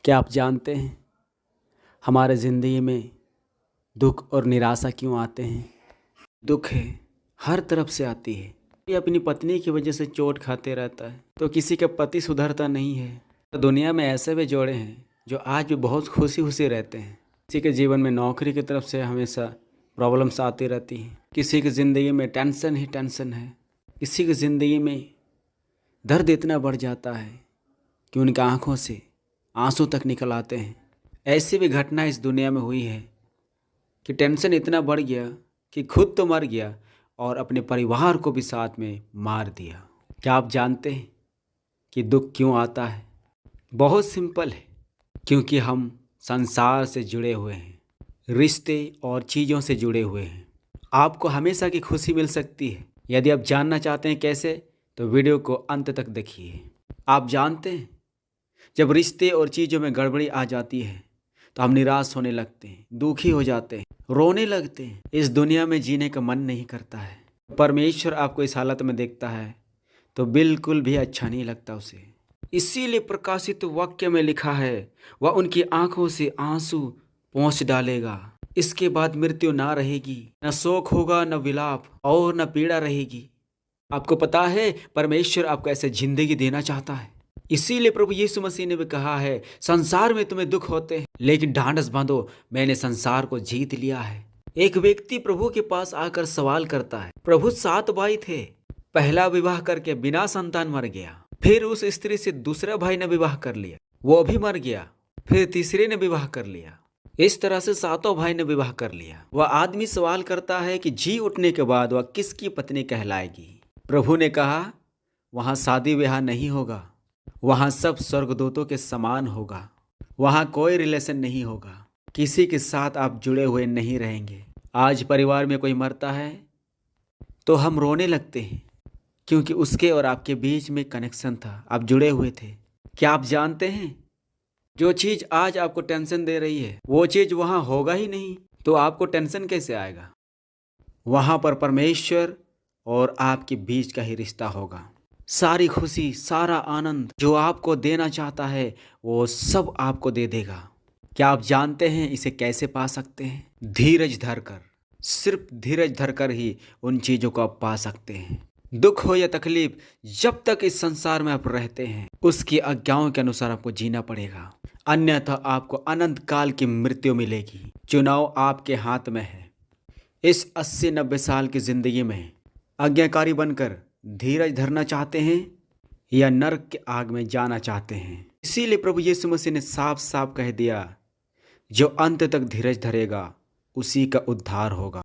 क्या आप जानते हैं हमारे ज़िंदगी में दुख और निराशा क्यों आते हैं? दुख है हर तरफ से आती है। ये अपनी पत्नी की वजह से चोट खाते रहता है तो किसी का पति सुधरता नहीं है। तो दुनिया में ऐसे भी जोड़े हैं जो आज भी बहुत खुशी खुशी रहते हैं। किसी के जीवन में नौकरी की तरफ से हमेशा प्रॉब्लम्स आती रहती हैं। किसी की ज़िंदगी में टेंशन ही टेंशन है। किसी की ज़िंदगी में दर्द इतना बढ़ जाता है कि उनकी आँखों से आंसू तक निकल आते हैं। ऐसी भी घटना इस दुनिया में हुई है कि टेंशन इतना बढ़ गया कि खुद तो मर गया और अपने परिवार को भी साथ में मार दिया। क्या आप जानते हैं कि दुख क्यों आता है? बहुत सिंपल है, क्योंकि हम संसार से जुड़े हुए हैं, रिश्ते और चीज़ों से जुड़े हुए हैं। आपको हमेशा की खुशी मिल सकती है। यदि आप जानना चाहते हैं कैसे, तो वीडियो को अंत तक देखिए। आप जानते हैं जब रिश्ते और चीज़ों में गड़बड़ी आ जाती है तो हम निराश होने लगते हैं, दुखी हो जाते हैं, रोने लगते हैं। इस दुनिया में जीने का मन नहीं करता है। परमेश्वर आपको इस हालत में देखता है तो बिल्कुल भी अच्छा नहीं लगता उसे। इसीलिए प्रकाशित वाक्य में लिखा है, वह उनकी आंखों से आंसू पोंछ डालेगा। इसके बाद मृत्यु ना रहेगी, न शोक होगा, न विलाप और न पीड़ा रहेगी। आपको पता है परमेश्वर आपको ऐसे जिंदगी देना चाहता है। इसीलिए प्रभु यीशु मसीह ने भी कहा है, संसार में तुम्हें दुख होते हैं लेकिन ढांढस बांधो, मैंने संसार को जीत लिया है। एक व्यक्ति प्रभु के पास आकर सवाल करता है, प्रभु 7 भाई थे, पहला विवाह करके बिना संतान मर गया। फिर उस स्त्री से दूसरा भाई ने विवाह कर लिया, वो भी मर गया। फिर तीसरे ने विवाह कर लिया। इस तरह से 7 भाई ने विवाह कर लिया। वह आदमी सवाल करता है कि जी उठने के बाद वह किसकी पत्नी कहलाएगी? प्रभु ने कहा, वहां शादी ब्याह नहीं होगा, वहाँ सब स्वर्गदूतों के समान होगा। वहाँ कोई रिलेशन नहीं होगा, किसी के साथ आप जुड़े हुए नहीं रहेंगे। आज परिवार में कोई मरता है तो हम रोने लगते हैं, क्योंकि उसके और आपके बीच में कनेक्शन था, आप जुड़े हुए थे। क्या आप जानते हैं जो चीज़ आज आपको टेंशन दे रही है वो चीज़ वहाँ होगा ही नहीं, तो आपको टेंशन कैसे आएगा? वहाँ पर परमेश्वर और आपके बीच का ही रिश्ता होगा। सारी खुशी, सारा आनंद जो आपको देना चाहता है वो सब आपको दे देगा। क्या आप जानते हैं इसे कैसे पा सकते हैं? धीरज धरकर, सिर्फ धीरज धरकर ही उन चीज़ों को आप पा सकते हैं। दुख हो या तकलीफ, जब तक इस संसार में आप रहते हैं उसकी आज्ञाओं के अनुसार आपको जीना पड़ेगा, अन्यथा आपको अनंत काल की मृत्यु मिलेगी। चुनाव आपके हाथ में है। इस 80-90 साल की जिंदगी में आज्ञाकारी बनकर धीरज धरना चाहते हैं या नरक के आग में जाना चाहते हैं? इसीलिए प्रभु यीशु मसीह ने साफ साफ कह दिया, जो अंत तक धीरज धरेगा उसी का उद्धार होगा।